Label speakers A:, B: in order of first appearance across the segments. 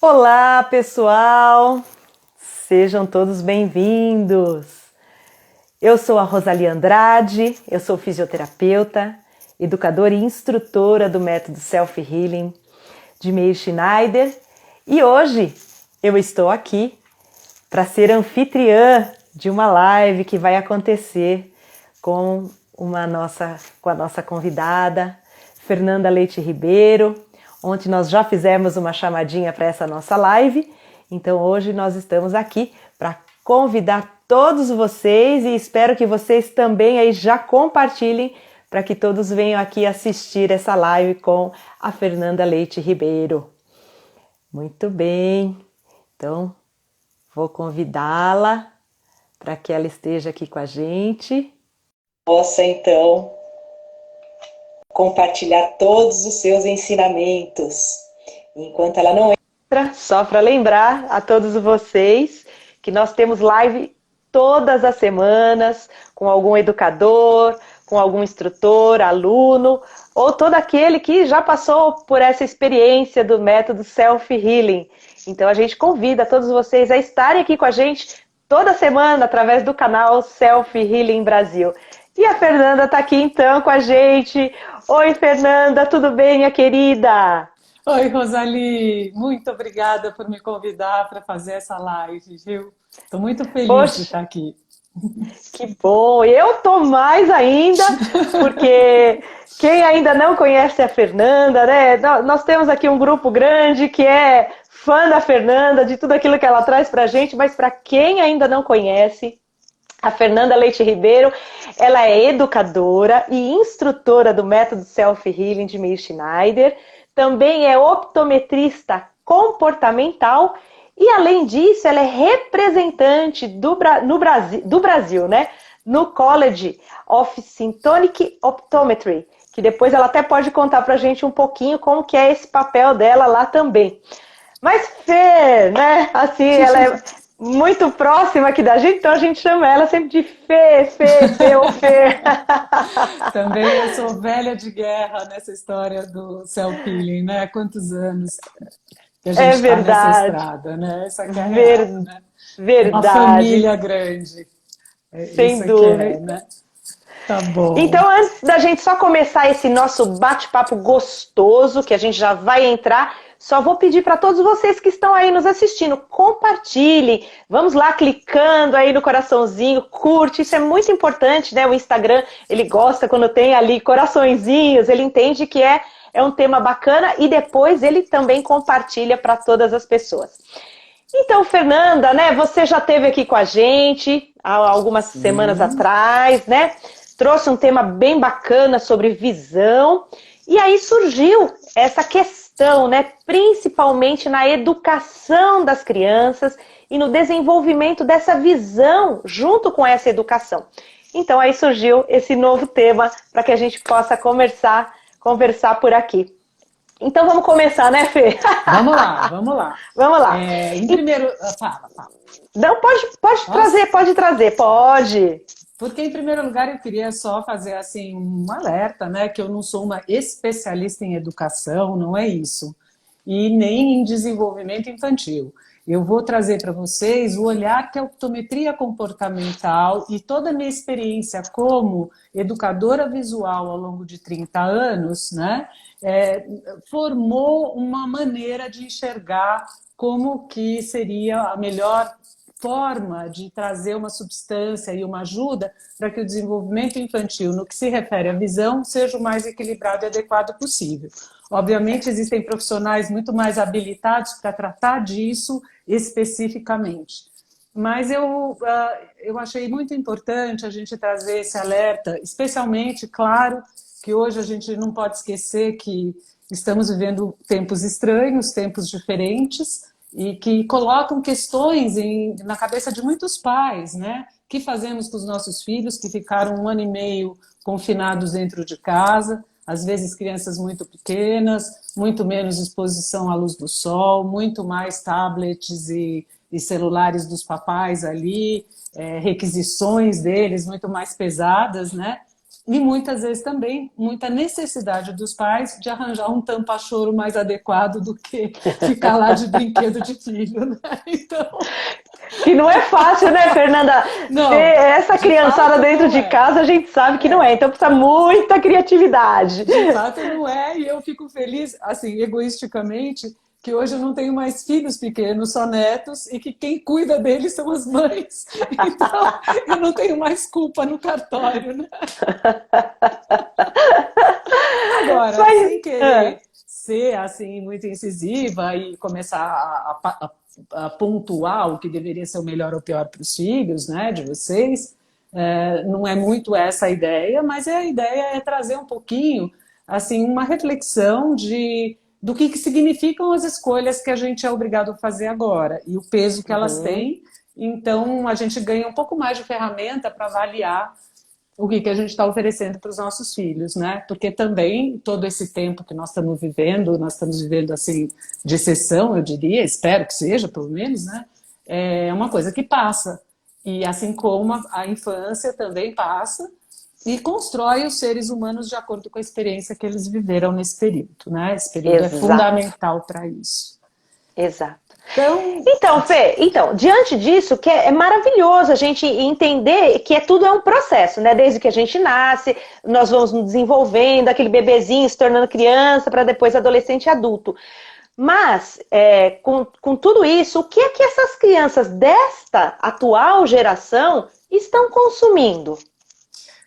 A: Olá, pessoal! Sejam todos bem-vindos! Eu sou a Rosalie Andrade, eu sou fisioterapeuta, educadora e instrutora do método Self Healing de Meir Schneider e hoje eu estou aqui para ser anfitriã de uma live que vai acontecer com a nossa convidada, Fernanda Leite Ribeiro. Ontem nós já fizemos uma chamadinha para essa nossa live, então hoje nós estamos aqui para convidar todos vocês e espero que vocês também aí já compartilhem para que todos venham aqui assistir essa live com a Fernanda Leite Ribeiro. Muito bem, então vou convidá-la para que ela esteja aqui com a gente. Possa então compartilhar todos os seus ensinamentos. Enquanto ela não entra, só para lembrar a todos vocês que nós temos live todas as semanas com algum educador, com algum instrutor, aluno, ou todo aquele que já passou por essa experiência do método Self Healing. Então a gente convida todos vocês a estarem aqui com a gente toda semana através do canal Self Healing Brasil. E a Fernanda está aqui então com a gente. Oi, Fernanda, tudo bem, minha querida?
B: Oi, Rosalie, muito obrigada por me convidar para fazer essa live, viu? Estou muito feliz de estar aqui.
A: Que bom! Eu tô mais ainda, porque quem ainda não conhece a Fernanda, né? Nós temos aqui um grupo grande que é fã da Fernanda, de tudo aquilo que ela traz pra gente, mas para quem ainda não conhece, a Fernanda Leite Ribeiro, ela é educadora e instrutora do método Self Healing de Meir Schneider, também é optometrista comportamental e, além disso, ela é representante do Brasil, né? No College of Syntonic Optometry, que depois ela até pode contar pra gente um pouquinho como que é esse papel dela lá também. Mas Fê, né? Assim, ela é muito próxima aqui da gente, então a gente chama ela sempre de Fê ou Fê.
B: Também eu sou velha de guerra nessa história do self-healing, né? Quantos anos que a gente está nessa estrada, né? Essa que é a real, né?
A: Verdade.
B: Uma família grande.
A: Sem dúvida.
B: É, né? Tá bom.
A: Então, antes da gente só começar esse nosso bate-papo gostoso, que a gente já vai entrar, só vou pedir para todos vocês que estão aí nos assistindo, compartilhem, vamos lá clicando aí no coraçãozinho, curte, isso é muito importante, né? O Instagram, ele gosta quando tem ali coraçõezinhos, ele entende que é um tema bacana e depois ele também compartilha para todas as pessoas. Então, Fernanda, né, você já esteve aqui com a gente há algumas semanas atrás, né? Trouxe um tema bem bacana sobre visão e aí surgiu essa questão, né, principalmente na educação das crianças e no desenvolvimento dessa visão junto com essa educação. Então aí surgiu esse novo tema para que a gente possa conversar por aqui. Então vamos começar, né, Fê?
B: Vamos lá, vamos lá.
A: Vamos lá.
B: Em primeiro... Fala.
A: Não, pode trazer, pode.
B: Porque, em primeiro lugar, eu queria só fazer assim, um alerta, né? Que eu não sou uma especialista em educação, não é isso. E nem em desenvolvimento infantil. Eu vou trazer para vocês o olhar que a optometria comportamental e toda a minha experiência como educadora visual ao longo de 30 anos, né? Formou uma maneira de enxergar como que seria a melhor forma de trazer uma substância e uma ajuda para que o desenvolvimento infantil, no que se refere à visão, seja o mais equilibrado e adequado possível. Obviamente, existem profissionais muito mais habilitados para tratar disso especificamente. Mas eu achei muito importante a gente trazer esse alerta, especialmente, claro, que hoje a gente não pode esquecer que estamos vivendo tempos estranhos, tempos diferentes, e que colocam questões na cabeça de muitos pais, né? O que fazemos com os nossos filhos que ficaram 1 ano e meio confinados dentro de casa, às vezes crianças muito pequenas, muito menos exposição à luz do sol, muito mais tablets e celulares dos papais ali, requisições deles muito mais pesadas, né? E muitas vezes também muita necessidade dos pais de arranjar um tampa-choro mais adequado do que ficar lá de brinquedo de filho, né? Então,
A: Que não é fácil, né, Fernanda? Ter
B: não,
A: essa
B: de
A: criançada
B: fato
A: dentro
B: não
A: de
B: é.
A: casa, a gente sabe que não
B: É,
A: é. Então precisa muita criatividade.
B: de fato não é, e eu fico feliz, assim, egoisticamente, que hoje eu não tenho mais filhos pequenos, só netos, e que quem cuida deles são as mães. Então, eu não tenho mais culpa no cartório, né? Agora,
A: Mas,
B: sem querer ser assim muito incisiva e começar a pontuar o que deveria ser o melhor ou pior para os filhos, né, de vocês, não é muito essa a ideia, mas a ideia é trazer um pouquinho, assim, uma reflexão do que significam as escolhas que a gente é obrigado a fazer agora e o peso que elas
A: uhum,
B: têm. Então, a gente ganha um pouco mais de ferramenta para avaliar o que a gente está oferecendo para os nossos filhos, né? Porque também todo esse tempo que nós estamos vivendo assim de exceção, eu diria, espero que seja, pelo menos, né? É uma coisa que passa. E assim como a infância também passa e constrói os seres humanos de acordo com a experiência que eles viveram nesse período, né? Esse período é
A: exato,
B: fundamental para isso.
A: exato.
B: Então,
A: Então, Fê, então, diante disso, que é maravilhoso a gente entender que tudo é um processo, né? Desde que a gente nasce, nós vamos nos desenvolvendo, aquele bebezinho se tornando criança, para depois adolescente e adulto. Mas, com tudo isso, o que é que essas crianças desta atual geração estão consumindo?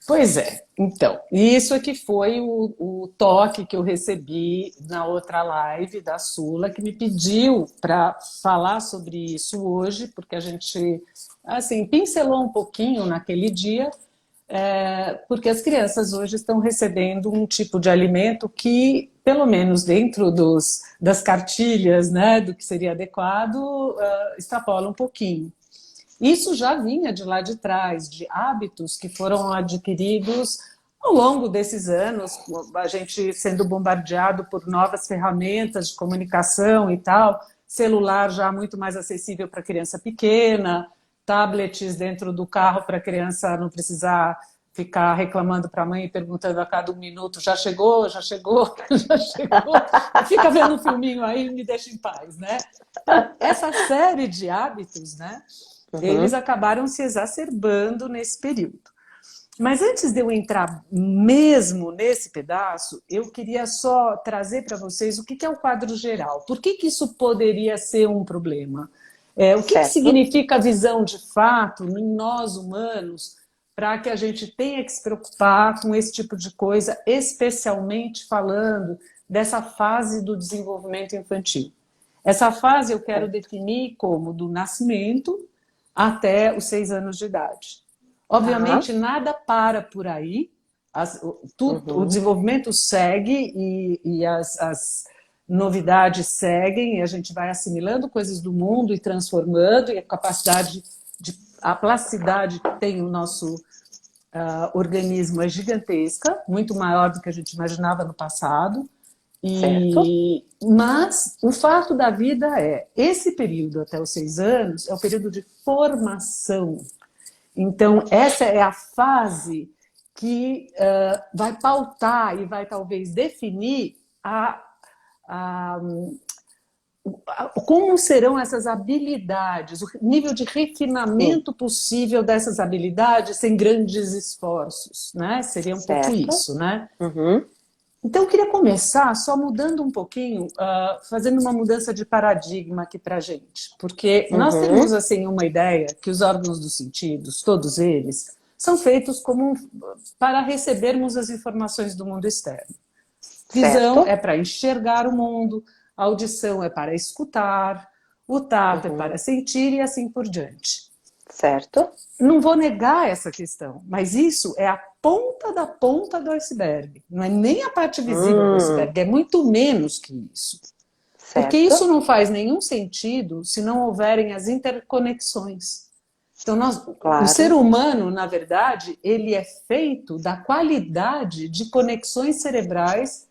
B: pois é, então, isso aqui foi o toque que eu recebi na outra live da Sula, que me pediu para falar sobre isso hoje, porque a gente, assim, pincelou um pouquinho naquele dia, porque as crianças hoje estão recebendo um tipo de alimento que, pelo menos dentro das cartilhas, né, do que seria adequado, extrapola um pouquinho. Isso já vinha de lá de trás, de hábitos que foram adquiridos ao longo desses anos, a gente sendo bombardeado por novas ferramentas de comunicação e tal, celular já muito mais acessível para criança pequena, tablets dentro do carro para a criança não precisar ficar reclamando para a mãe e perguntando a cada um minuto, já chegou, já chegou, já chegou, fica vendo um filminho aí e me deixa em paz, né? Então, essa série de hábitos, né? Eles
A: Uhum,
B: acabaram se exacerbando nesse período. Mas antes de eu entrar mesmo nesse pedaço, eu queria só trazer para vocês o que é o quadro geral. Por que isso poderia ser um problema? O que
A: certo.
B: significa a visão de fato em nós humanos para que a gente tenha que se preocupar com esse tipo de coisa, especialmente falando dessa fase do desenvolvimento infantil? Essa fase eu quero definir como do nascimento até os 6 anos de idade.
A: Tá.
B: Obviamente, nada para por aí, o
A: Uhum,
B: desenvolvimento segue e as novidades seguem, e a gente vai assimilando coisas do mundo e transformando, e a capacidade, a plasticidade que tem o nosso organismo é gigantesca, muito maior do que a gente imaginava no passado.
A: certo.
B: Mas o fato da vida esse período até os 6 anos é o período de formação. Então, essa é a fase que vai pautar e vai talvez definir a, como serão essas habilidades, o nível de
A: Sim,
B: refinamento possível dessas habilidades sem grandes esforços, né? Seria um pouco
A: certo.
B: isso, né?
A: Uhum,
B: Então, eu queria começar só mudando um pouquinho, fazendo uma mudança de paradigma aqui para a gente. Porque nós
A: uhum,
B: temos, assim, uma ideia que os órgãos dos sentidos, todos eles, são feitos como para recebermos as informações do mundo externo. Visão
A: certo.
B: é para enxergar o mundo, a audição é para escutar, o tato é para
A: Uhum,
B: sentir e assim por diante.
A: certo.
B: Não vou negar essa questão, mas isso é a ponta da ponta do iceberg. Não é nem a parte visível do
A: Hum,
B: iceberg, é muito menos que isso. Porque isso
A: certo.
B: não faz nenhum sentido se não houverem as interconexões. Então, o ser
A: Claro.
B: humano, na verdade, ele é feito da qualidade de conexões cerebrais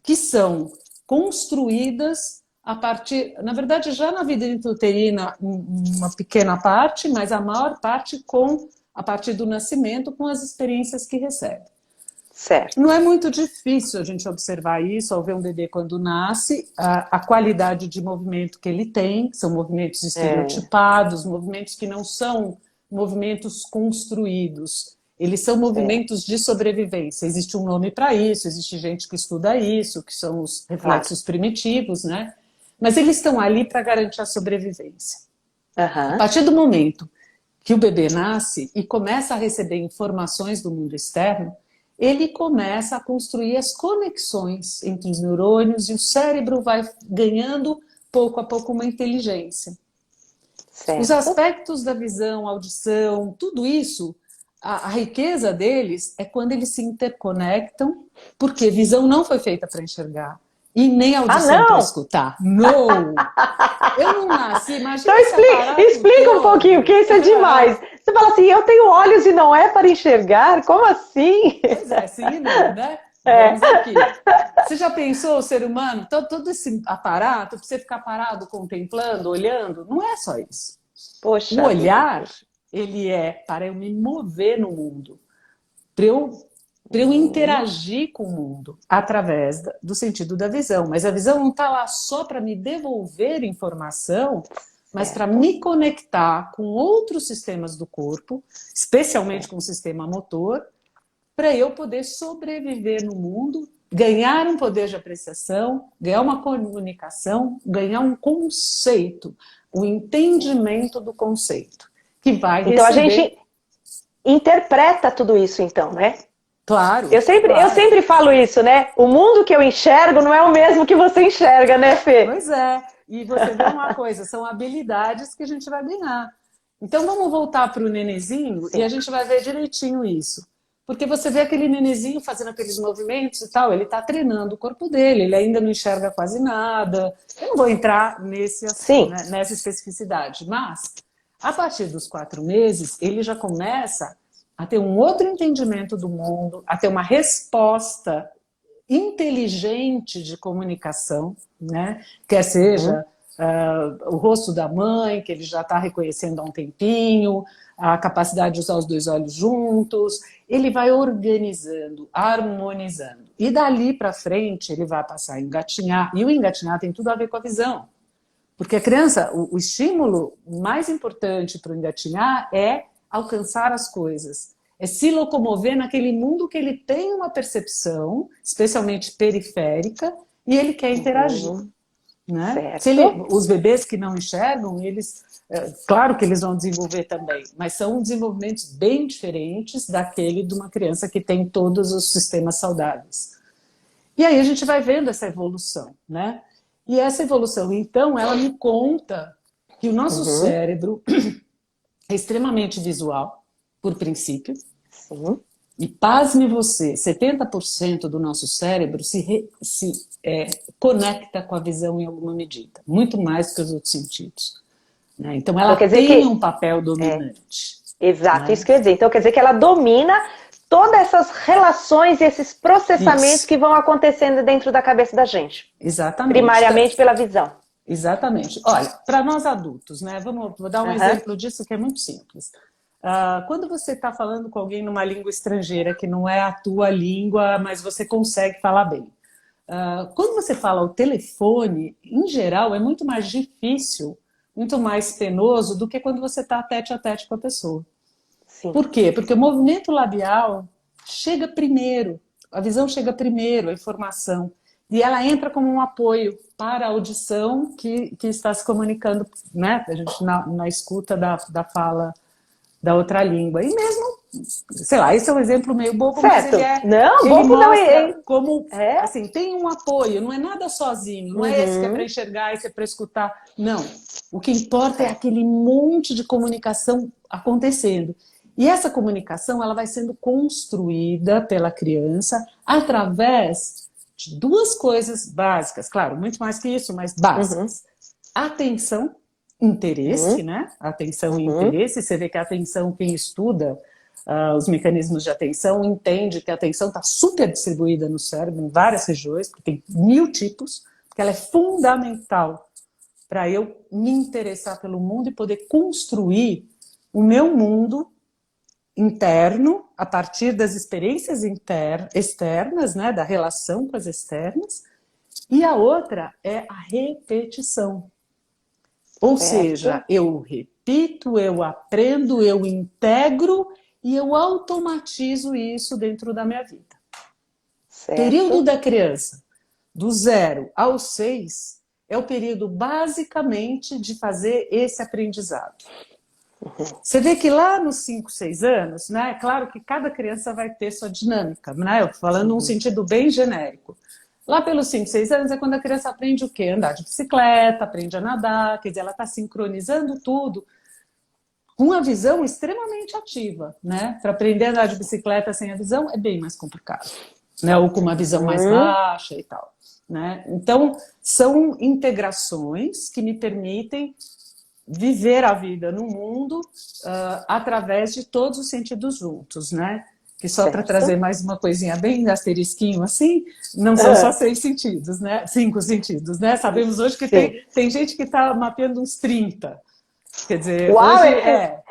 B: que são construídas a partir, na verdade, já na vida intrauterina, uma pequena parte, mas a maior parte a partir do nascimento, com as experiências que recebe.
A: Certo.
B: Não é muito difícil a gente observar isso ao ver um bebê quando nasce, a qualidade de movimento que ele tem, são movimentos estereotipados, movimentos que não são movimentos construídos, eles são movimentos de sobrevivência. Existe um nome para isso, existe gente que estuda isso, que são os reflexos primitivos, né? Mas eles estão ali para garantir a sobrevivência. A partir do momento que o bebê nasce e começa a receber informações do mundo externo, ele começa a construir as conexões entre os neurônios e o cérebro vai ganhando, pouco a pouco, uma inteligência. Certo. Os aspectos da visão, audição, tudo isso, a riqueza deles é quando eles se interconectam, porque visão não foi feita para enxergar. E nem audição para escutar. Não! Eu não nasci, imagina.
A: Então explica um pouquinho, porque isso é demais. Você fala assim, eu tenho olhos e não é para enxergar? Como assim?
B: Pois é, sim e não, né? Vamos aqui. Você já pensou, o ser humano, todo esse aparato, para você ficar parado, contemplando, olhando? Não é só isso.
A: Poxa,
B: o olhar, ele é para eu me mover no mundo, para eu interagir com o mundo através do sentido da visão. Mas a visão não está lá só para me devolver informação, mas para me conectar com outros sistemas do corpo, especialmente com o sistema motor, para eu poder sobreviver no mundo, ganhar um poder de apreciação, ganhar uma comunicação, ganhar um conceito, o entendimento do conceito, que vai receber...
A: Então a gente interpreta tudo isso, então, né?
B: Claro.
A: Eu sempre falo isso, né? O mundo que eu enxergo não é o mesmo que você enxerga, né, Fê?
B: Pois é. E você vê uma coisa, são habilidades que a gente vai ganhar. Então vamos voltar para o nenezinho e a gente vai ver direitinho isso. Porque você vê aquele nenezinho fazendo aqueles movimentos e tal, ele está treinando o corpo dele, ele ainda não enxerga quase nada. Eu não vou entrar nessa especificidade, mas a partir dos 4 meses, ele já começa a ter um outro entendimento do mundo, a ter uma resposta inteligente de comunicação, né? Quer seja o rosto da mãe, que ele já está reconhecendo há um tempinho, a capacidade de usar os 2 olhos juntos, ele vai organizando, harmonizando. E dali para frente ele vai passar a engatinhar, e o engatinhar tem tudo a ver com a visão. Porque a criança, o estímulo mais importante para o engatinhar é alcançar as coisas. É se locomover naquele mundo que ele tem uma percepção, especialmente periférica, e ele quer interagir. Né? Os bebês que não enxergam, eles, claro que eles vão desenvolver também, mas são desenvolvimentos bem diferentes daquele de uma criança que tem todos os sistemas saudáveis. E aí a gente vai vendo essa evolução, né? E essa evolução, então, ela me conta que o nosso cérebro é extremamente visual, por princípio.
A: Sim.
B: E pasme você, 70% do nosso cérebro se conecta com a visão em alguma medida. Muito mais do que os outros sentidos. Né? Então ela tem um papel dominante.
A: Exato, isso quer dizer. Então quer dizer que ela domina todas essas relações e esses processamentos que vão acontecendo dentro da cabeça da gente.
B: Exatamente.
A: Primariamente pela visão.
B: Exatamente. Olha, para nós adultos, né? Vou dar um exemplo disso que é muito simples. Quando você está falando com alguém numa língua estrangeira, que não é a tua língua, mas você consegue falar bem. Quando você fala ao telefone, em geral, é muito mais difícil, muito mais penoso do que quando você está tete a tete com a pessoa. Sim. Por quê? Porque o movimento labial chega primeiro, a visão chega primeiro, a informação. E ela entra como um apoio para a audição que está se comunicando, né? A gente na escuta da fala da outra língua. E mesmo, sei lá, esse é um exemplo meio bobo, mas ele
A: bobo não é.
B: Como, assim, tem um apoio, não é nada sozinho, não é esse que é para enxergar, esse é para escutar. Não. O que importa é aquele monte de comunicação acontecendo. E essa comunicação, ela vai sendo construída pela criança através de 2 coisas básicas, claro, muito mais que isso, mas básicas. Atenção, interesse, né? Atenção e interesse. Você vê que a atenção, quem estuda os mecanismos de atenção, entende que a atenção está super distribuída no cérebro, em várias regiões, porque tem 1000 tipos, porque ela é fundamental para eu me interessar pelo mundo e poder construir o meu mundo interno, a partir das experiências externas, né, da relação com as externas, e a outra é a repetição. Ou seja, eu repito, eu aprendo, eu integro e eu automatizo isso dentro da minha vida.
C: Certo.
B: Período da criança, do 0 ao 6, é o período basicamente de fazer esse aprendizado. Você vê que lá nos 5, 6 anos, né, é claro que cada criança vai ter sua dinâmica, né, eu falando num sentido bem genérico. Lá pelos 5, 6 anos é quando a criança aprende o quê? Andar de bicicleta, aprende a nadar, quer dizer, ela está sincronizando tudo com a visão extremamente ativa, né? Para aprender a andar de bicicleta sem a visão é bem mais complicado, né? Ou com uma visão mais baixa e tal, né? Então, são integrações que me permitem viver a vida no mundo através de todos os sentidos juntos, né? Que só para trazer mais uma coisinha bem asterisquinho assim, não são só 6 sentidos, né? 5 sentidos, né? Sabemos hoje que tem gente que está mapeando uns 30. Quer dizer,
C: uau,
B: hoje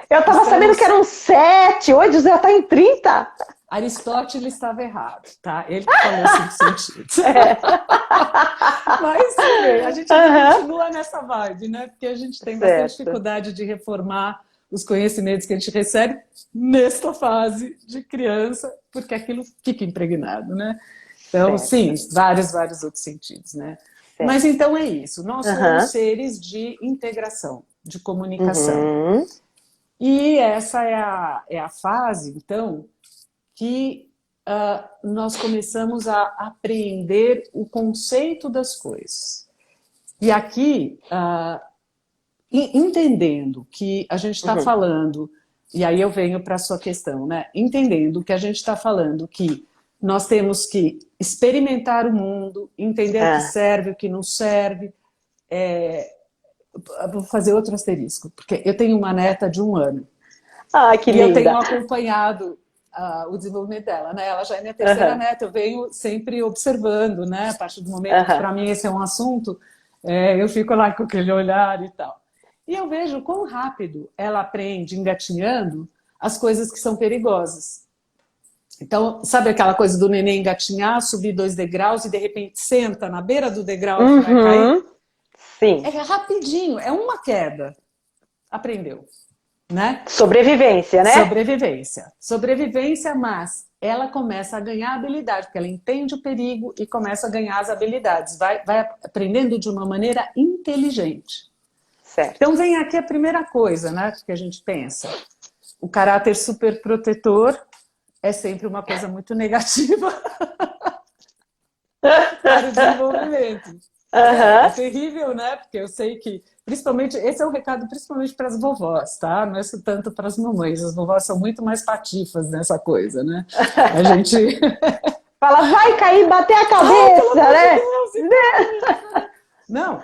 C: eu estava sabendo que eram 7, hoje já está em 30.
B: Aristóteles estava errado, tá? Ele que falou 5 sentidos. Mas a gente continua nessa vibe, né? Porque a gente tem bastante dificuldade de reformar os conhecimentos que a gente recebe nesta fase de criança, porque aquilo fica impregnado, né? Então, sim, vários outros sentidos, né? Mas então é isso, nós somos seres de integração, de comunicação. E essa é a fase, então, que nós começamos a apreender o conceito das coisas. E aqui, entendendo que a gente está falando, e aí eu venho para a sua questão, né? Entendendo que a gente está falando que nós temos que experimentar o mundo, entender o que serve, o que não serve. Vou fazer outro asterisco, porque eu tenho uma neta de 1 ano.
C: Ah, que linda.
B: E eu tenho acompanhado o desenvolvimento dela, né? Ela já é minha terceira neta, eu venho sempre observando, né? A partir do momento que para mim esse é um assunto, eu fico lá com aquele olhar e tal. E eu vejo quão rápido ela aprende, engatinhando, as coisas que são perigosas. Então, sabe aquela coisa do neném engatinhar, subir 2 degraus e de repente senta na beira do degrau que vai cair?
C: Sim.
B: É rapidinho, é uma queda. Aprendeu. Né?
C: Sobrevivência, né?
B: Sobrevivência, mas ela começa a ganhar habilidade, porque ela entende o perigo e começa a ganhar as habilidades. Vai aprendendo de uma maneira inteligente.
C: Certo.
B: Então vem aqui a primeira coisa, né, que a gente pensa. O caráter super protetor é sempre uma coisa muito negativa para o desenvolvimento. É terrível, né? Porque eu sei que, principalmente, esse é um recado principalmente para as vovós, tá? Não é tanto para as mamães. As vovós são muito mais patifas nessa coisa, né? A gente
C: fala, vai cair, bater a cabeça, né?
B: Não.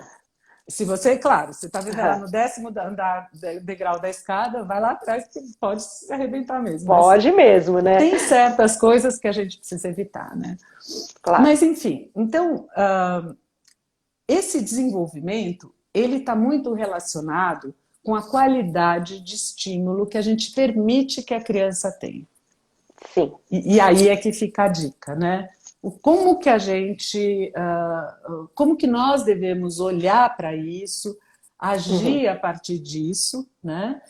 B: Se você, claro, você está vivendo no 10º degrau da escada, vai lá atrás que pode se arrebentar mesmo.
C: Pode mesmo, né?
B: Tem certas coisas que a gente precisa evitar, né?
C: Claro.
B: Mas, enfim, então, esse desenvolvimento, ele está muito relacionado com a qualidade de estímulo que a gente permite que a criança tenha.
C: Sim.
B: E aí é que fica a dica, né? Como que a gente, como que nós devemos olhar para isso, agir a partir disso, né?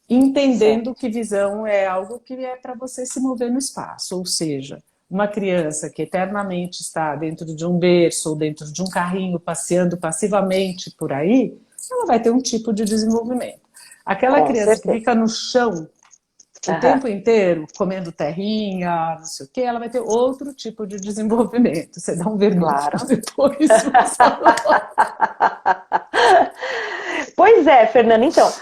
B: Entendendo que visão é algo que é para você se mover no espaço, ou seja, uma criança que eternamente está dentro de um berço ou dentro de um carrinho passeando passivamente por aí, ela vai ter um tipo de desenvolvimento. Aquela criança que fica no chão o tempo inteiro, comendo terrinha, não sei o quê, ela vai ter outro tipo de desenvolvimento. Você dá um vermelho depois.
C: Pois é, Fernanda. Então,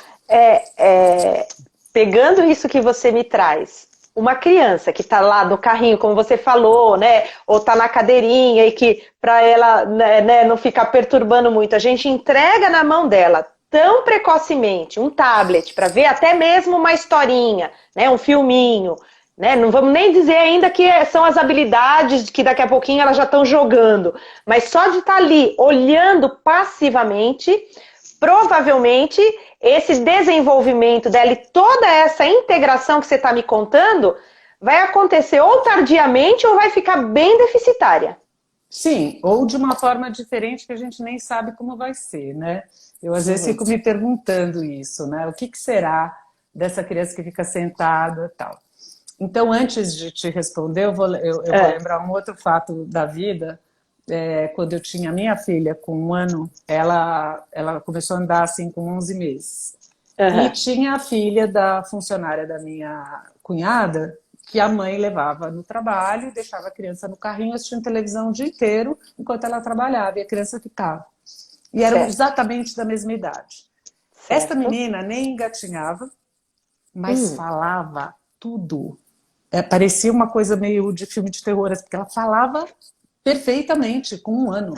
C: pegando isso que você me traz, uma criança que está lá no carrinho, como você falou, né, ou está na cadeirinha e que para ela, né, não ficar perturbando muito, a gente entrega na mão dela tão precocemente um tablet para ver até mesmo uma historinha, né, um filminho, né, não vamos nem dizer ainda que são as habilidades que daqui a pouquinho elas já estão jogando, mas só de estar ali olhando passivamente provavelmente esse desenvolvimento dela e toda essa integração que você está me contando vai acontecer ou tardiamente ou vai ficar bem deficitária.
B: Sim, ou de uma forma diferente que a gente nem sabe como vai ser, né? Eu às vezes fico me perguntando isso, né? O que será dessa criança que fica sentada e tal. Então, antes de te responder, eu vou lembrar um outro fato da vida. Quando eu tinha minha filha com 1 ano, ela começou a andar assim com 11 meses. E tinha a filha da funcionária da minha cunhada, que a mãe levava no trabalho e deixava a criança no carrinho assistindo televisão o dia inteiro, enquanto ela trabalhava, e a criança ficava. E eram exatamente da mesma idade. Esta menina nem engatinhava, mas falava tudo. Parecia uma coisa meio de filme de terror, porque ela falava perfeitamente com 1 ano.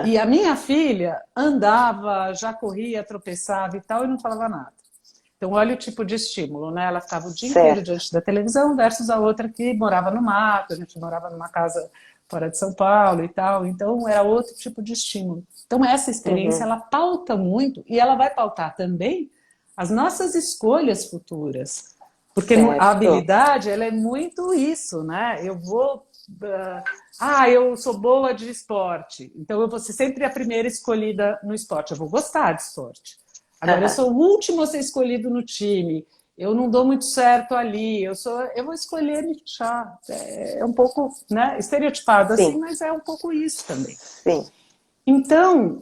B: E a minha filha andava, já corria, tropeçava e tal, e não falava nada. Então, olha o tipo de estímulo, né? Ela ficava o dia inteiro diante da televisão versus a outra que morava no mato, a gente morava numa casa fora de São Paulo e tal, então era outro tipo de estímulo. Então, essa experiência, ela pauta muito, e ela vai pautar também as nossas escolhas futuras. Porque a habilidade, ela é muito isso, né? Eu sou boa de esporte, então eu vou ser sempre a primeira escolhida no esporte, eu vou gostar de esporte. Agora, eu sou o último a ser escolhido no time, eu não dou muito certo ali, eu vou escolher me fechar. É um pouco, né, estereotipado assim, mas é um pouco isso também.
C: Sim.
B: Então,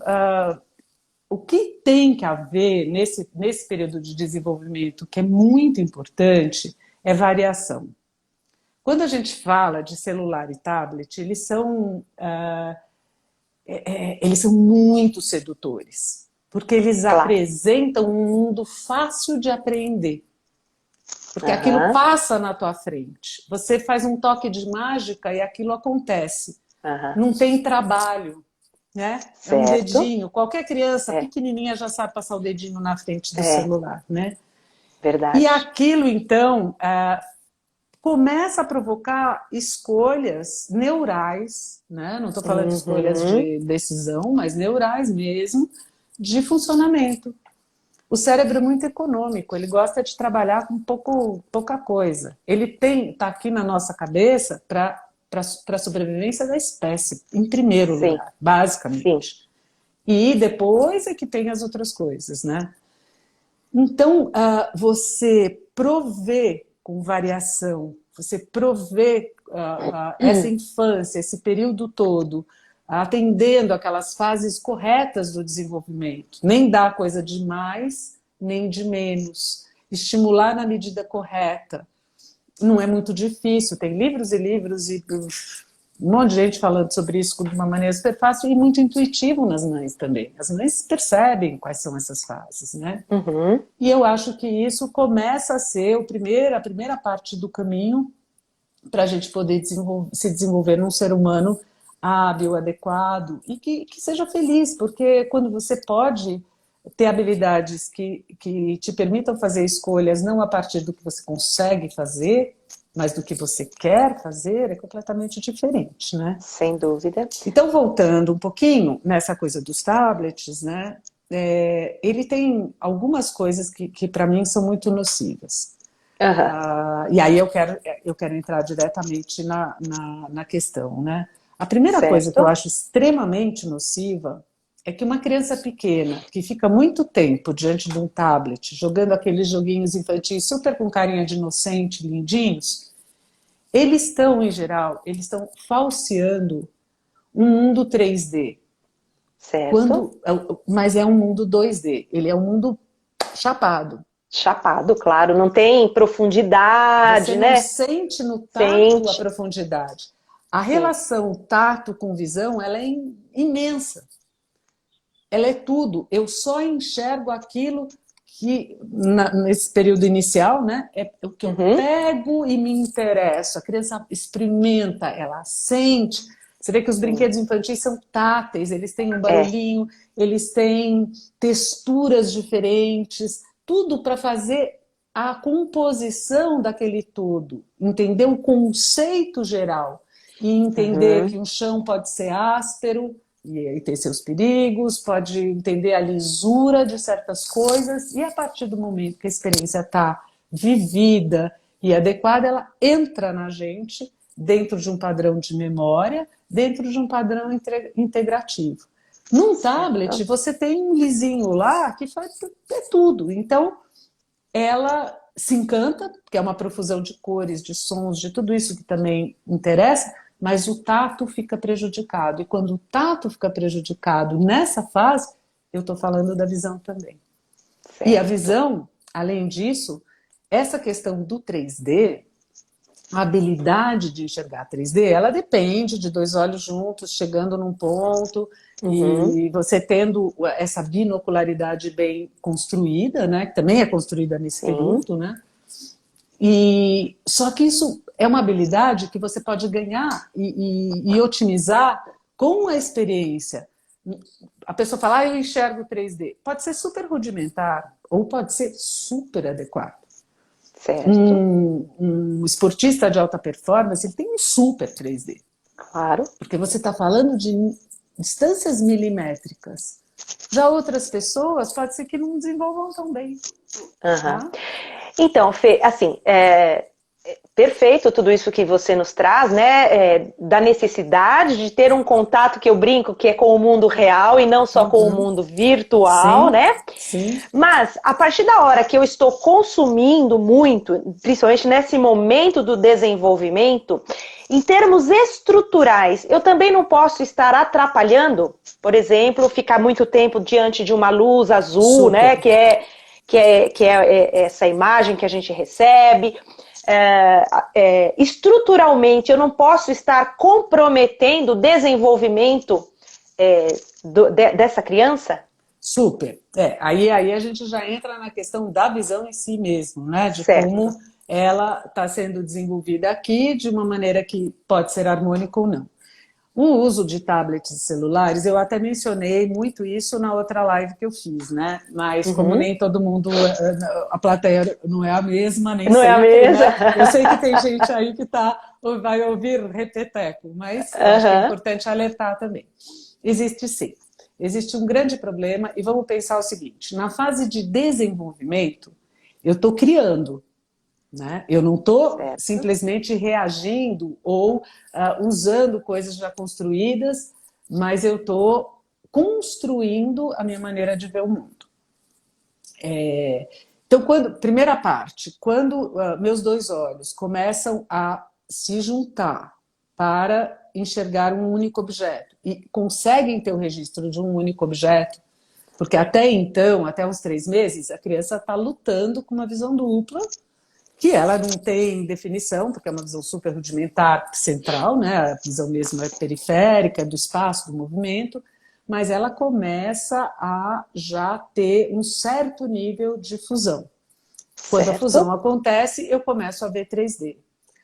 B: o que tem que haver nesse período de desenvolvimento, que é muito importante, é variação. Quando a gente fala de celular e tablet, eles são muito sedutores, porque eles apresentam um mundo fácil de apreender. Porque aquilo passa na tua frente. Você faz um toque de mágica e aquilo acontece. Não tem trabalho, né? É um dedinho. Qualquer criança pequenininha já sabe passar o dedinho na frente do celular, né?
C: Verdade.
B: E aquilo, então, começa a provocar escolhas neurais, né? Não estou falando de escolhas de decisão, mas neurais mesmo, de funcionamento. O cérebro é muito econômico, ele gosta de trabalhar com pouca coisa. Ele está aqui na nossa cabeça para a sobrevivência da espécie, em primeiro lugar, basicamente. E depois é que tem as outras coisas, né? Então, você prover com variação, você prover essa infância, esse período todo, atendendo aquelas fases corretas do desenvolvimento. Nem dar coisa de mais, nem de menos. Estimular na medida correta. Não é muito difícil, tem livros e livros e um monte de gente falando sobre isso de uma maneira super fácil e muito intuitivo nas mães também. As mães percebem quais são essas fases, né? E eu acho que isso começa a ser a primeira parte do caminho para a gente poder se desenvolver num ser humano hábil, adequado e que seja feliz, porque quando você pode ter habilidades que te permitam fazer escolhas não a partir do que você consegue fazer, mas do que você quer fazer, é completamente diferente, né?
C: Sem dúvida.
B: Então, voltando um pouquinho nessa coisa dos tablets, né? Ele tem algumas coisas que para mim são muito nocivas. E aí eu quero entrar diretamente na questão, né? A primeira coisa que eu acho extremamente nociva é que uma criança pequena que fica muito tempo diante de um tablet, jogando aqueles joguinhos infantis super com carinha de inocente, lindinhos, eles estão, em geral, falseando um mundo 3D. Mas é um mundo 2D, ele é um mundo chapado.
C: Chapado, claro, não tem profundidade, né?
B: Você não sente no tato a profundidade. A relação tato com visão, ela é imensa. Ela é tudo. Eu só enxergo aquilo que, nesse período inicial, né, é o que eu pego e me interesso. A criança experimenta, ela sente. Você vê que os brinquedos infantis são táteis, eles têm um barulhinho, eles têm texturas diferentes, tudo para fazer a composição daquele todo, entender o conceito geral e entender que um chão pode ser áspero, e aí ter seus perigos, pode entender a lisura de certas coisas, e a partir do momento que a experiência está vivida e adequada, ela entra na gente dentro de um padrão de memória, dentro de um padrão integrativo. Num tablet, você tem um lisinho lá que faz tudo. Então, ela se encanta, que é uma profusão de cores, de sons, de tudo isso que também interessa, mas o tato fica prejudicado. E quando o tato fica prejudicado nessa fase, eu estou falando da visão também. Certo. E a visão, além disso, essa questão do 3D, a habilidade de enxergar 3D, ela depende de dois olhos juntos, chegando num ponto, e você tendo essa binocularidade bem construída, né, que também é construída nesse período, né? E só que isso é uma habilidade que você pode ganhar e otimizar com a experiência. A pessoa fala, eu enxergo 3D. Pode ser super rudimentar ou pode ser super adequado. Certo. Um esportista de alta performance, ele tem um super 3D.
C: Claro.
B: Porque você está falando de distâncias milimétricas. Já outras pessoas, pode ser que não desenvolvam tão bem. Tá?
C: Então, Fê, assim, perfeito tudo isso que você nos traz, né? Da necessidade de ter um contato que eu brinco, que é com o mundo real e não só com o mundo virtual,
B: sim,
C: né?
B: Sim.
C: Mas, a partir da hora que eu estou consumindo muito, principalmente nesse momento do desenvolvimento, em termos estruturais, eu também não posso estar atrapalhando, por exemplo, ficar muito tempo diante de uma luz azul, super, né? Que é essa imagem que a gente recebe. Estruturalmente, eu não posso estar comprometendo o desenvolvimento dessa criança?
B: Super. Aí a gente já entra na questão da visão em si mesmo, né? De
C: certo.
B: Como ela está sendo desenvolvida aqui de uma maneira que pode ser harmônica ou não. O uso de tablets e celulares, eu até mencionei muito isso na outra live que eu fiz, né? Mas como nem todo mundo, a plateia não é a mesma, nem
C: não
B: sempre,
C: é a mesma.
B: Né? Eu sei que tem gente aí que vai ouvir repeteco, mas acho que é importante alertar também. Existe sim. Existe um grande problema e vamos pensar o seguinte, na fase de desenvolvimento, eu estou criando, né? Eu não estou simplesmente reagindo ou usando coisas já construídas, mas eu estou construindo a minha maneira de ver o mundo. Então, primeira parte, quando meus dois olhos começam a se juntar para enxergar um único objeto e conseguem ter o registro de um único objeto, porque até então, até uns 3 meses, a criança está lutando com uma visão dupla, que ela não tem definição, porque é uma visão super rudimentar central, né? A visão mesmo é periférica, do espaço, do movimento, mas ela começa a já ter um certo nível de fusão. Quando a fusão acontece, eu começo a ver 3D.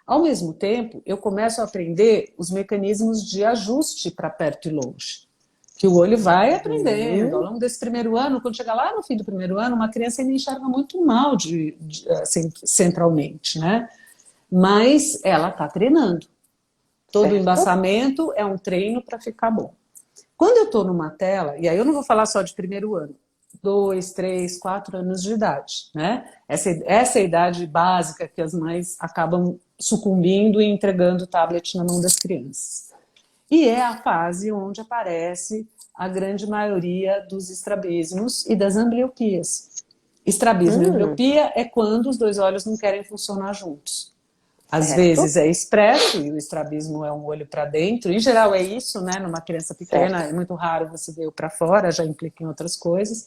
B: Ao mesmo tempo, eu começo a aprender os mecanismos de ajuste para perto e longe, que o olho vai aprendendo ao longo desse primeiro ano. Quando chegar lá no fim do primeiro ano, uma criança ainda enxerga muito mal centralmente, né? Mas ela está treinando. Todo embaçamento é um treino para ficar bom. Quando eu estou numa tela, e aí eu não vou falar só de primeiro ano, 2, 3, 4 anos de idade, né? Essa é a idade básica que as mães acabam sucumbindo e entregando o tablet na mão das crianças. E é a fase onde aparece a grande maioria dos estrabismos e das ambliopias. Estrabismo e ambliopia é quando os dois olhos não querem funcionar juntos. Às vezes é expresso, e o estrabismo é um olho para dentro. Em geral é isso, né? Numa criança pequena é muito raro você ver o para fora, já implica em outras coisas.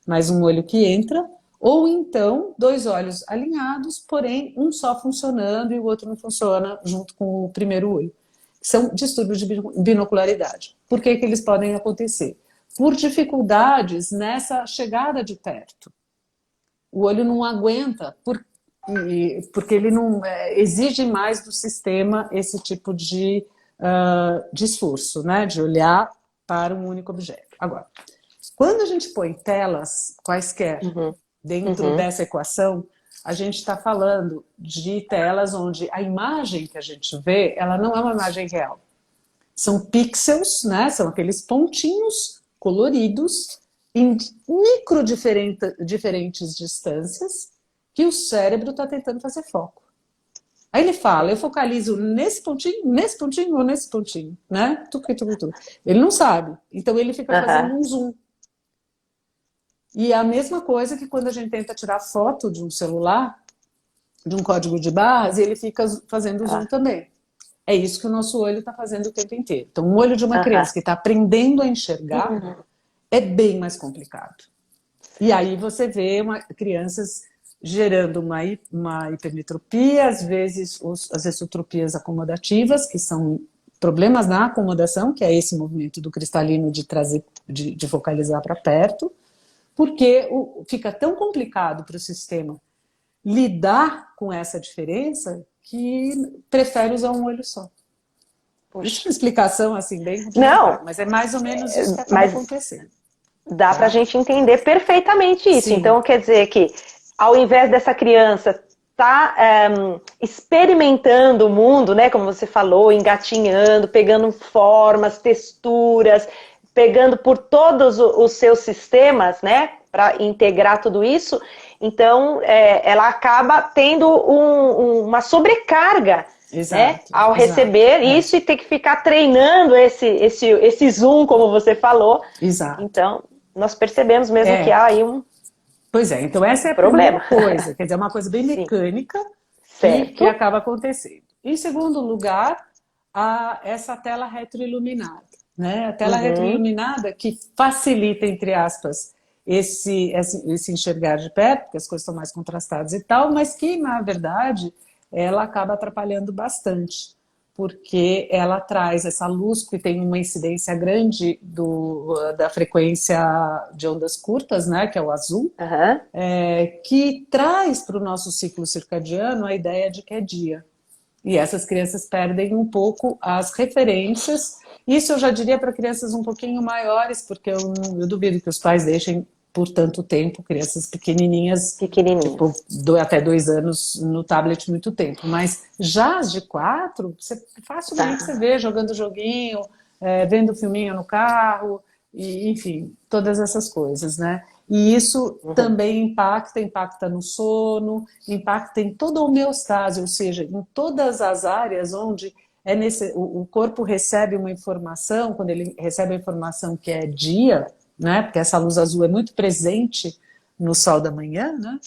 B: Mas um olho que entra, ou então 2 olhos alinhados, porém um só funcionando e o outro não funciona junto com o primeiro olho. São distúrbios de binocularidade. Por que eles podem acontecer? Por dificuldades nessa chegada de perto. O olho não aguenta, porque ele não exige mais do sistema esse tipo de esforço, né? De olhar para um único objeto. Agora, quando a gente põe telas quaisquer dentro dessa equação, a gente está falando de telas onde a imagem que a gente vê, ela não é uma imagem real. São pixels, né? São aqueles pontinhos coloridos em diferentes distâncias que o cérebro está tentando fazer foco. Aí ele fala, eu focalizo nesse pontinho ou nesse pontinho, né? Ele não sabe, então ele fica fazendo um zoom. E é a mesma coisa que quando a gente tenta tirar foto de um celular, de um código de barras, ele fica fazendo zoom também. É isso que o nosso olho está fazendo o tempo inteiro. Então, o olho de uma criança que está aprendendo a enxergar é bem mais complicado. E aí você vê crianças gerando uma hipermetropia, às vezes as exotropias acomodativas, que são problemas na acomodação, que é esse movimento do cristalino de trazer, de focalizar para perto, porque fica tão complicado para o sistema lidar com essa diferença que prefere usar um olho só. Isso é uma explicação assim bem
C: não,
B: mas é mais ou menos isso que acaba acontecendo.
C: Dá para a gente entender perfeitamente isso.
B: Sim.
C: Então, quer dizer que ao invés dessa criança estar experimentando o mundo, né, como você falou, engatinhando, pegando formas, texturas, pegando por todos os seus sistemas, né, para integrar tudo isso, então ela acaba tendo uma sobrecarga, né, ao receber isso e ter que ficar treinando esse zoom, como você falou.
B: Exato.
C: Então, nós percebemos mesmo que há aí um
B: Pois é, então essa é a
C: problema.
B: primeira coisa, quer dizer, é uma coisa bem mecânica que acaba acontecendo. Em segundo lugar, essa tela retroiluminada, né? A tela retroiluminada que facilita, entre aspas, esse enxergar de perto, porque as coisas estão mais contrastadas e tal, mas que, na verdade, ela acaba atrapalhando bastante, porque ela traz essa luz que tem uma incidência grande da frequência de ondas curtas, né, que é o azul, que traz para o nosso ciclo circadiano a ideia de que é dia. E essas crianças perdem um pouco as referências. Isso eu já diria para crianças um pouquinho maiores, porque eu duvido que os pais deixem por tanto tempo crianças pequenininhas. Tipo, até 2 anos no tablet muito tempo. Mas já as de 4, facilmente você vê jogando joguinho, vendo filminho no carro, e, enfim, todas essas coisas, né? E isso também impacta no sono, impacta em toda a homeostase, ou seja, em todas as áreas onde o corpo recebe uma informação, quando ele recebe a informação que é dia, né, porque essa luz azul é muito presente no sol da manhã, né,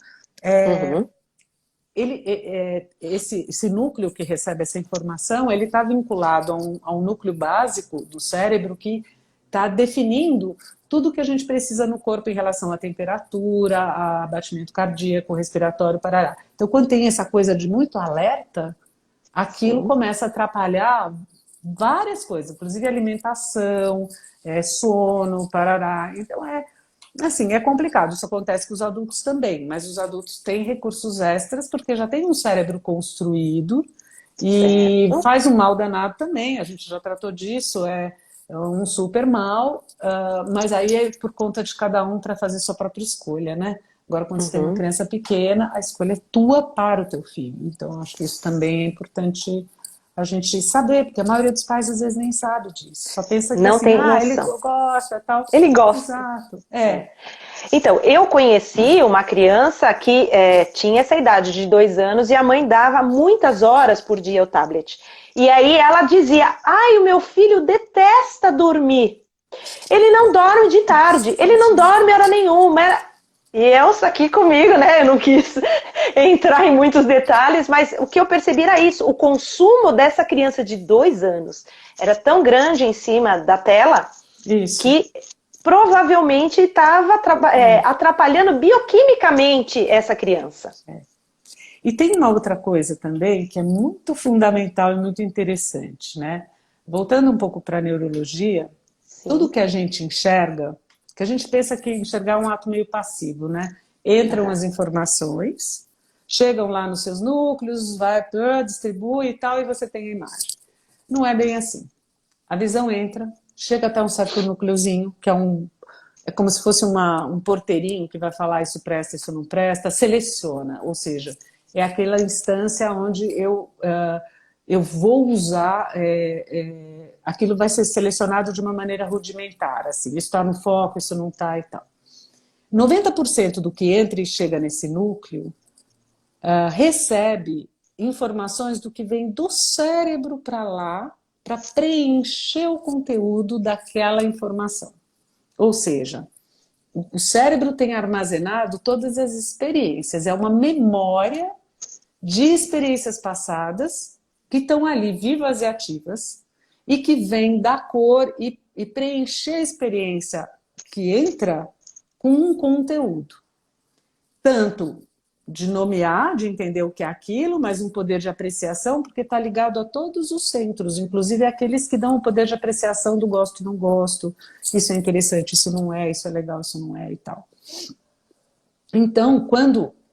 B: esse núcleo que recebe essa informação, ele está vinculado a um núcleo básico do cérebro que está definindo tudo que a gente precisa no corpo em relação à temperatura, a batimento cardíaco, respiratório, parará. Então, quando tem essa coisa de muito alerta, aquilo começa a atrapalhar várias coisas, inclusive alimentação, sono, parará. Então, assim, é complicado. Isso acontece com os adultos também, mas os adultos têm recursos extras porque já tem um cérebro construído e faz um mal danado também. A gente já tratou disso, é um super mal, mas aí é por conta de cada um para fazer sua própria escolha, né? Agora, quando você tem uma criança pequena, a escolha é tua para o teu filho. Então, acho que isso também é importante a gente saber, porque a maioria dos pais às vezes nem sabe disso. Só pensa que
C: não
B: assim,
C: tem noção.
B: Ele gosta, tal.
C: Ele gosta.
B: Exato.
C: Então, eu conheci uma criança que tinha essa idade de 2 anos e a mãe dava muitas horas por dia o tablet. E aí ela dizia, o meu filho detesta dormir. Ele não dorme de tarde, ele não dorme hora nenhuma. E Elsa aqui comigo, né? Eu não quis entrar em muitos detalhes, mas o que eu percebi era isso. O consumo dessa criança de 2 anos era tão grande em cima da tela que provavelmente estava atrapalhando bioquimicamente essa criança.
B: E tem uma outra coisa também que é muito fundamental e muito interessante, né? Voltando um pouco para a neurologia, tudo que a gente enxerga, que a gente pensa que enxergar é um ato meio passivo, né? Entram as informações, chegam lá nos seus núcleos, distribui e tal, e você tem a imagem. Não é bem assim. A visão entra, chega até um certo núcleozinho, que é como se fosse um porteirinho que vai falar isso presta, isso não presta, seleciona, ou seja, é aquela instância onde eu eu vou usar, aquilo vai ser selecionado de uma maneira rudimentar, assim, isso está no foco, isso não está e tal. 90% do que entra e chega nesse núcleo recebe informações do que vem do cérebro para lá, para preencher o conteúdo daquela informação. Ou seja, o cérebro tem armazenado todas as experiências, é uma memória de experiências passadas que estão ali vivas e ativas e que vem dar cor e preencher a experiência que entra com um conteúdo. Tanto de nomear, de entender o que é aquilo, mas um poder de apreciação, porque está ligado a todos os centros, inclusive aqueles que dão o poder de apreciação do gosto e não gosto, isso é interessante, isso não é, isso é legal, isso não é e tal. Então,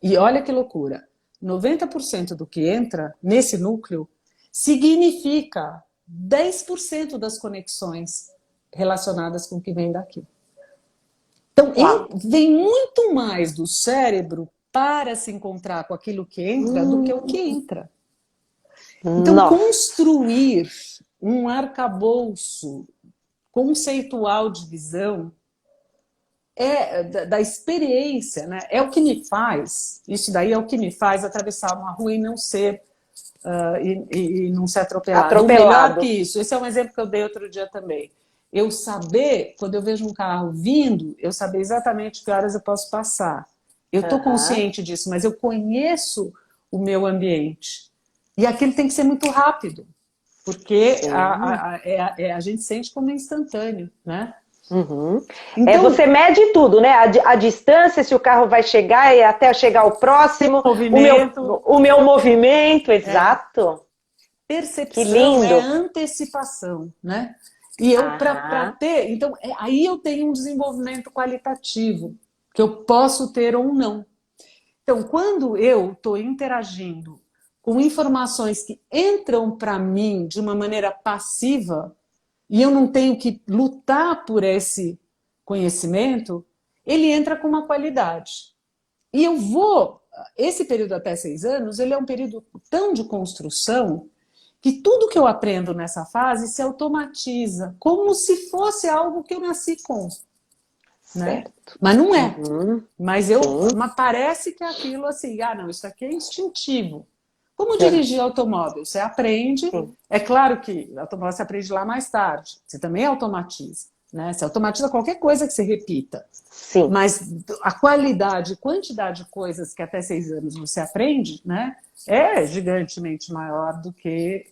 B: e olha que loucura, 90% do que entra nesse núcleo significa 10% das conexões relacionadas com o que vem daqui. Então, vem muito mais do cérebro para se encontrar com aquilo que entra do que o que entra. Então, construir um arcabouço conceitual de visão da experiência, né? É o que me faz, isso daí é o que me faz atravessar uma rua e não ser e não ser atropelado. Melhor que isso, esse é um exemplo que eu dei outro dia também. Eu saber, quando eu vejo um carro vindo, eu saber exatamente que horas eu posso passar. Eu estou consciente disso, mas eu conheço o meu ambiente. E aquilo tem que ser muito rápido, porque a gente sente como instantâneo, né?
C: Uhum. Então, você mede tudo, né? A distância, se o carro vai chegar e até chegar o próximo, o meu movimento, exato.
B: Percepção é antecipação, né? E eu, para ter... Então, aí eu tenho um desenvolvimento qualitativo, que eu posso ter ou não. Então, quando eu estou interagindo com informações que entram para mim de uma maneira passiva, e eu não tenho que lutar por esse conhecimento, ele entra com uma qualidade. E esse período até 6 anos, ele é um período tão de construção que tudo que eu aprendo nessa fase se automatiza, como se fosse algo que eu nasci com. Né? Mas não é. Mas parece que é aquilo assim, não, isso aqui é instintivo. Como dirigir automóvel? Você aprende, é claro que automóvel você aprende lá mais tarde, você também automatiza, né? Você automatiza qualquer coisa que você repita.
C: Sim.
B: Mas a qualidade, quantidade de coisas que até 6 anos você aprende, né, é gigantemente maior do que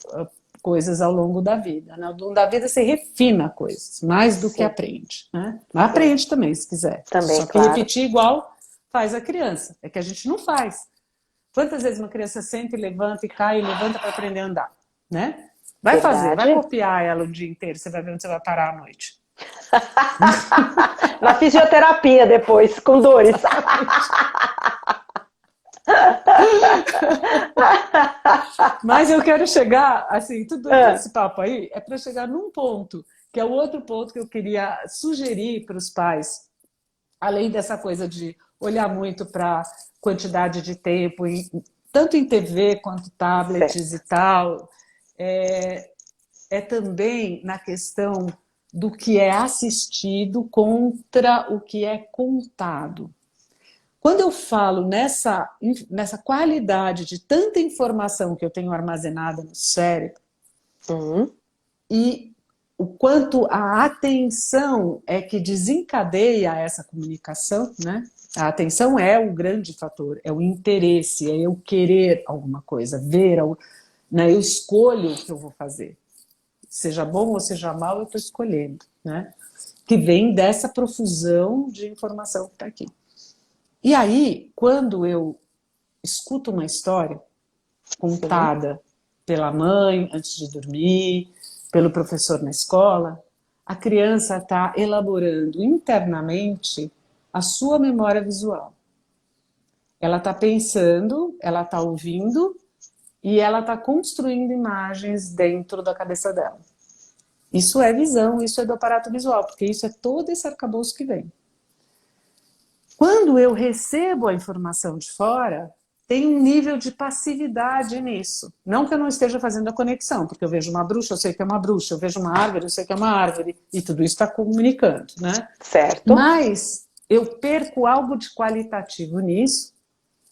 B: coisas ao longo da vida. Né? Ao longo da vida você refina coisas, mais do que aprende. Né? Mas aprende também, se quiser.
C: Também,
B: só que repetir igual faz a criança. É que a gente não faz. Quantas vezes uma criança senta e levanta e cai e levanta para aprender a andar? Né? Vai fazer, vai copiar ela o dia inteiro, você vai ver onde você vai parar à noite.
C: Na fisioterapia depois, com dores.
B: Mas eu quero chegar, assim, tudo esse papo aí é para chegar num ponto, que é o outro ponto que eu queria sugerir para os pais, além dessa coisa de olhar muito para quantidade de tempo, tanto em TV quanto tablets e tal, é também na questão do que é assistido contra o que é contado. Quando eu falo nessa qualidade de tanta informação que eu tenho armazenada no cérebro, e o quanto a atenção é que desencadeia essa comunicação, né? A atenção é o grande fator, é o interesse, é eu querer alguma coisa, ver, né? Eu escolho o que eu vou fazer. Seja bom ou seja mal, eu estou escolhendo, né? Que vem dessa profusão de informação que está aqui. E aí, quando eu escuto uma história contada pela mãe antes de dormir, pelo professor na escola, a criança está elaborando internamente a sua memória visual. Ela está pensando, ela está ouvindo e ela está construindo imagens dentro da cabeça dela. Isso é visão, isso é do aparato visual, porque isso é todo esse arcabouço que vem. Quando eu recebo a informação de fora, tem um nível de passividade nisso. Não que eu não esteja fazendo a conexão, porque eu vejo uma bruxa, eu sei que é uma bruxa, eu vejo uma árvore, eu sei que é uma árvore, e tudo isso está comunicando, né?
C: Certo.
B: Mas eu perco algo de qualitativo nisso,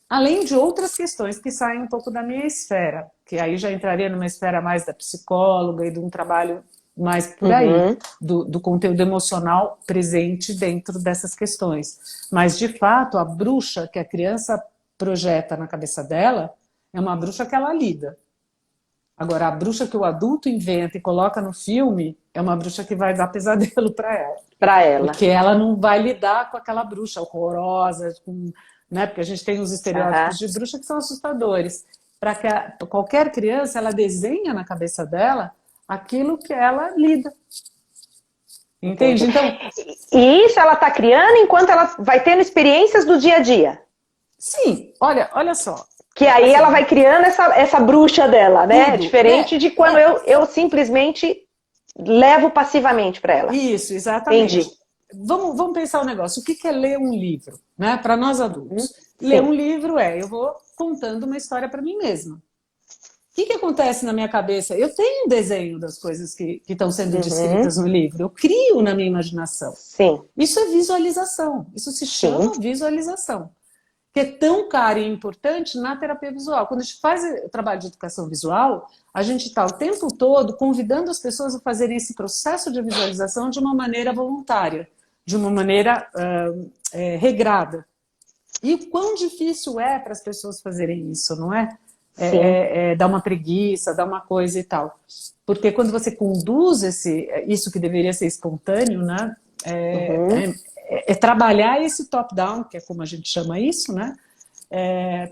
B: além de outras questões que saem um pouco da minha esfera, que aí já entraria numa esfera mais da psicóloga e de um trabalho mais por aí, do conteúdo emocional presente dentro dessas questões. Mas, de fato, a bruxa que a criança projeta na cabeça dela é uma bruxa que ela lida. Agora, a bruxa que o adulto inventa e coloca no filme é uma bruxa que vai dar pesadelo para ela.
C: Para ela.
B: Porque ela não vai lidar com aquela bruxa horrorosa, né? Porque a gente tem os estereótipos de bruxa que são assustadores. Para que qualquer criança, ela desenha na cabeça dela aquilo que ela lida. Entende? Então,
C: e isso ela está criando enquanto ela vai tendo experiências do dia a dia.
B: Sim, olha só.
C: Que aí assim, ela vai criando essa bruxa dela, né?
B: Tudo,
C: diferente de quando eu simplesmente levo passivamente para ela.
B: Isso, exatamente.
C: Entendi.
B: Vamos pensar um negócio. O que é ler um livro, né? Para nós adultos. Ler um livro eu vou contando uma história para mim mesma. O que acontece na minha cabeça? Eu tenho um desenho das coisas que estão sendo descritas no livro. Eu crio na minha imaginação.
C: Sim.
B: Isso é visualização. Isso se chama visualização. Que é tão cara e importante na terapia visual. Quando a gente faz o trabalho de educação visual, a gente está o tempo todo convidando as pessoas a fazerem esse processo de visualização de uma maneira voluntária, de uma maneira regrada. E o quão difícil é para as pessoas fazerem isso, não é? Dá uma preguiça, dá uma coisa e tal. Porque quando você conduz isso que deveria ser espontâneo, né? Trabalhar esse top-down, que é como a gente chama isso, né?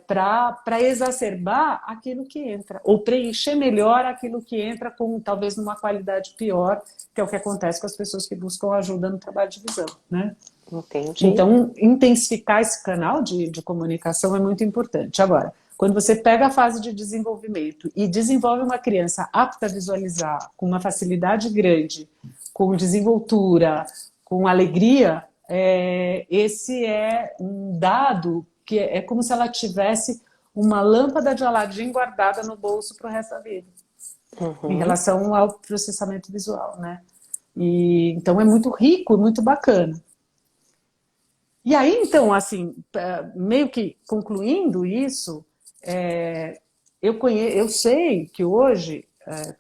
B: Para exacerbar aquilo que entra, ou preencher melhor aquilo que entra com talvez numa qualidade pior, que é o que acontece com as pessoas que buscam ajuda no trabalho de visão, né?
C: Entendi.
B: Então, intensificar esse canal de comunicação é muito importante. Agora, quando você pega a fase de desenvolvimento e desenvolve uma criança apta a visualizar, com uma facilidade grande, com desenvoltura, com alegria, esse é um dado que é como se ela tivesse uma lâmpada de Aladim guardada no bolso para o resto da vida, em relação ao processamento visual, né? E, então é muito rico, muito bacana. E aí, então, assim, meio que concluindo isso, eu sei que hoje,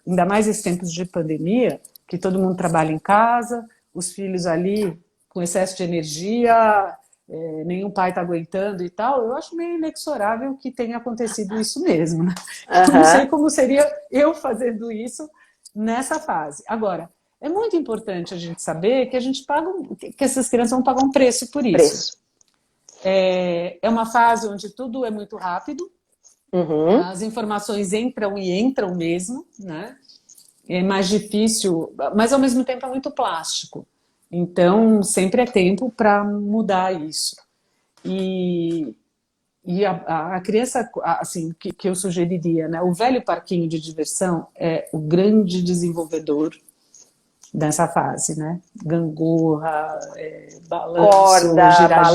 B: ainda mais esses tempos de pandemia, que todo mundo trabalha em casa, os filhos ali com excesso de energia, nenhum pai está aguentando e tal, eu acho meio inexorável que tenha acontecido isso mesmo, né? Eu não sei como seria eu fazendo isso nessa fase. Agora, é muito importante a gente saber que a gente que essas crianças vão pagar um preço por isso. É uma fase onde tudo é muito rápido, as informações entram e entram mesmo, né? É mais difícil, mas ao mesmo tempo é muito plástico. Então, sempre é tempo para mudar isso. E a criança, assim, que eu sugeriria, né? O velho parquinho de diversão é o grande desenvolvedor dessa fase, né? Gangorra, balanço,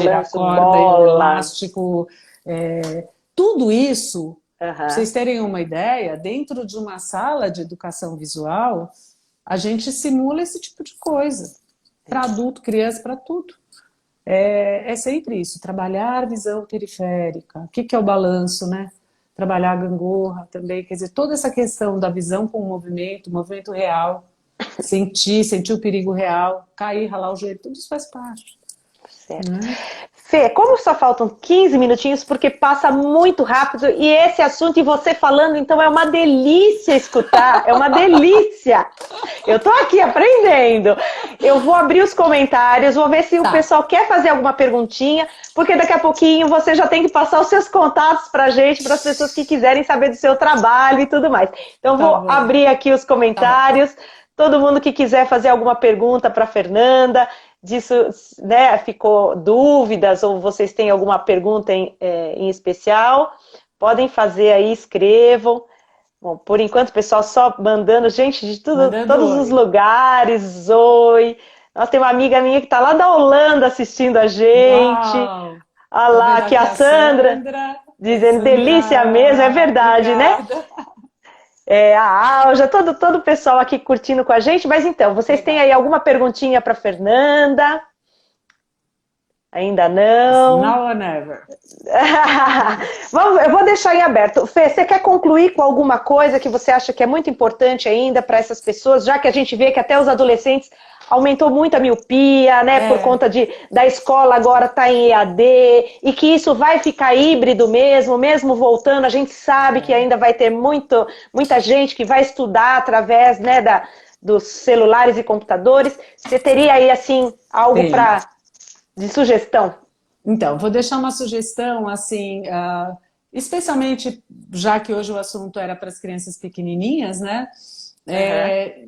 B: gira, corda, bola, elástico, tudo isso, para vocês terem uma ideia, dentro de uma sala de educação visual, a gente simula esse tipo de coisa. Para adulto, criança, para tudo. É sempre isso, trabalhar visão periférica. O que é o balanço, né? Trabalhar a gangorra também, quer dizer, toda essa questão da visão com o movimento real, sentir o perigo real, cair, ralar o joelho, tudo isso faz parte.
C: Certo. Né? Fê, como só faltam 15 minutinhos, porque passa muito rápido, e esse assunto, e você falando, então é uma delícia escutar, é uma delícia. Eu tô aqui aprendendo. Eu vou abrir os comentários, vou ver se o pessoal quer fazer alguma perguntinha, porque daqui a pouquinho você já tem que passar os seus contatos pra gente, para as pessoas que quiserem saber do seu trabalho e tudo mais. Então vou abrir aqui os comentários, todo mundo que quiser fazer alguma pergunta para Fernanda, disso, né, ficou dúvidas ou vocês têm alguma pergunta em especial, podem fazer aí, escrevam. Bom, por enquanto o pessoal só mandando gente de todos os lugares, oi. Nós temos uma amiga minha que está lá da Holanda assistindo a gente.
B: Uau.
C: Olha lá, aqui a Sandra. dizendo delícia mesmo, é verdade,
B: obrigada.
C: né? A Alja, todo o pessoal aqui curtindo com a gente. Mas então, vocês têm aí alguma perguntinha para Fernanda? Ainda não?
B: Now or never.
C: Eu vou deixar em aberto. Fê, você quer concluir com alguma coisa que você acha que é muito importante ainda para essas pessoas, já que a gente vê que até os adolescentes aumentou muito a miopia, né? Por conta da escola agora tá em EAD, e que isso vai ficar híbrido mesmo voltando, a gente sabe que ainda vai ter muita gente que vai estudar através, né, dos celulares e computadores. Você teria aí, assim, algo de sugestão?
B: Então, vou deixar uma sugestão, assim, especialmente, já que hoje o assunto era para as crianças pequenininhas, né?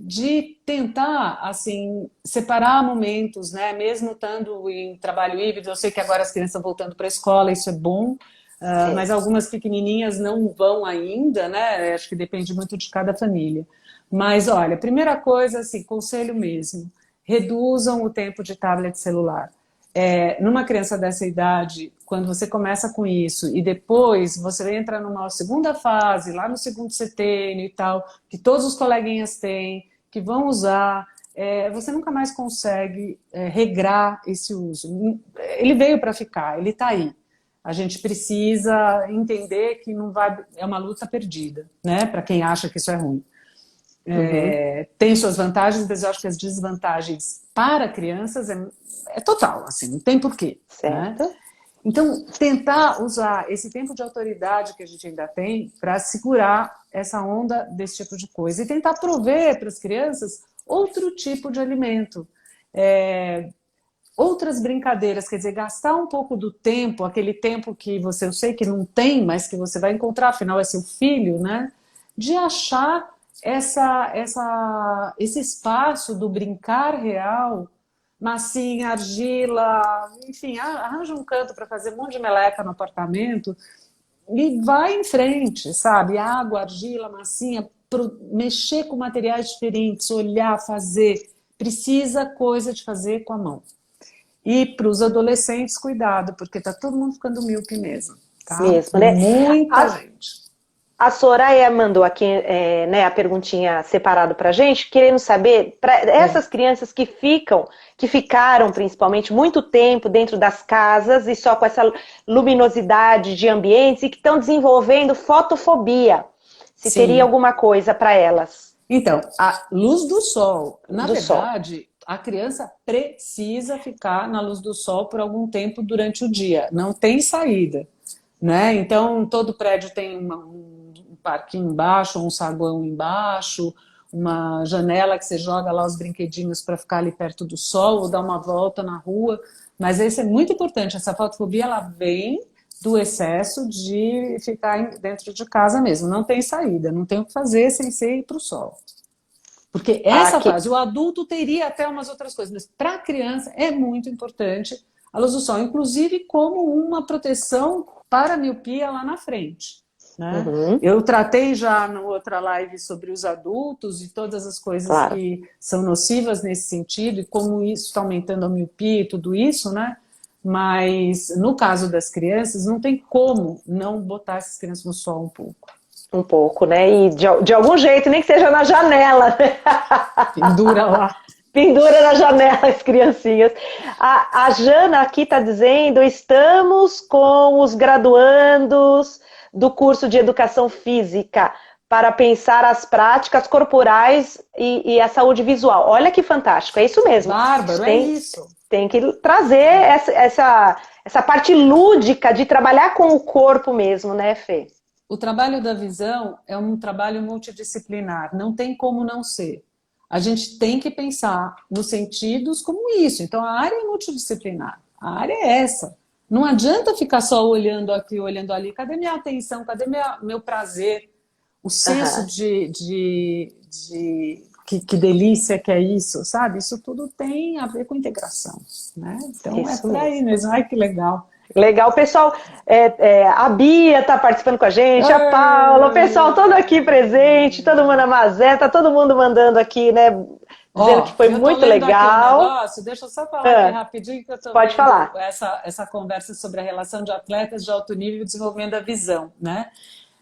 B: De tentar, assim, separar momentos, né? Mesmo estando em trabalho híbrido, eu sei que agora as crianças estão voltando para a escola, isso é bom, mas algumas pequenininhas não vão ainda, né? Acho que depende muito de cada família. Mas, olha, primeira coisa, assim, conselho mesmo, reduzam o tempo de tablet celular. Numa criança dessa idade, quando você começa com isso e depois você entra numa segunda fase, lá no segundo setênio e tal, que todos os coleguinhas têm, que vão usar, você nunca mais consegue regrar esse uso. Ele veio para ficar, ele está aí. A gente precisa entender que não vai, é uma luta perdida, né? Para quem acha que isso é ruim. Tem suas vantagens, mas eu acho que as desvantagens para crianças é total, assim, não tem porquê.
C: Certo.
B: Né? Então, tentar usar esse tempo de autoridade que a gente ainda tem para segurar essa onda desse tipo de coisa e tentar prover para as crianças outro tipo de alimento. Outras brincadeiras, quer dizer, gastar um pouco do tempo, aquele tempo que eu sei que não tem, mas que você vai encontrar, afinal é seu filho, né? De achar esse espaço do brincar real, massinha, argila, enfim, arranja um canto para fazer um monte de meleca no apartamento e vai em frente, sabe? Água, argila, massinha, mexer com materiais diferentes, olhar, fazer. Precisa coisa de fazer com a mão. E para os adolescentes, cuidado, porque tá todo mundo ficando míope mesmo. Tá?
C: Mesmo, né?
B: Muita gente.
C: A Soraya mandou aqui a perguntinha separada pra gente, querendo saber, para essas crianças que ficaram principalmente muito tempo dentro das casas e só com essa luminosidade de ambientes e que estão desenvolvendo fotofobia, se teria alguma coisa para elas.
B: Então, a luz do sol, na verdade, a criança precisa ficar na luz do sol por algum tempo durante o dia, não tem saída, né? Então, todo prédio tem um parquinho embaixo, um saguão embaixo, uma janela que você joga lá os brinquedinhos para ficar ali perto do sol ou dar uma volta na rua. Mas isso é muito importante, essa fotofobia ela vem do excesso de ficar dentro de casa mesmo, não tem saída, não tem o que fazer sem ser ir para o sol. Porque essa fase, o adulto teria até umas outras coisas, mas para a criança é muito importante a luz do sol, inclusive como uma proteção para a miopia lá na frente. Né? Eu tratei já na outra live sobre os adultos e todas as coisas que são nocivas nesse sentido e como isso está aumentando a miopia e tudo isso, né? Mas no caso das crianças não tem como não botar essas crianças no sol um pouco.
C: Um pouco, né? E de algum jeito, nem que seja na janela.
B: Pendura lá.
C: Pendura na janela as criancinhas. A Jana aqui está dizendo, estamos com os graduandos do curso de Educação Física para pensar as práticas corporais e a saúde visual. Olha que fantástico, é isso mesmo.
B: Bárbaro, é isso.
C: Tem que trazer essa parte lúdica de trabalhar com o corpo mesmo, né, Fê?
B: O trabalho da visão é um trabalho multidisciplinar, não tem como não ser. A gente tem que pensar nos sentidos como isso. Então, a área é multidisciplinar, a área é essa. Não adianta ficar só olhando aqui, olhando ali. Cadê minha atenção? Cadê meu prazer? O senso que delícia que é isso, sabe? Isso tudo tem a ver com integração, né? Então isso é por aí mesmo. Ai, que legal.
C: Legal, pessoal. A Bia está participando com a gente, a Paula, o pessoal todo aqui presente, todo mundo, a Mazé, tá todo mundo mandando aqui, né? dizendo que foi muito legal.
B: Deixa eu só falar aqui rapidinho, que eu estou
C: Pode falar.
B: Essa conversa sobre a relação de atletas de alto nível e o desenvolvimento da visão, né?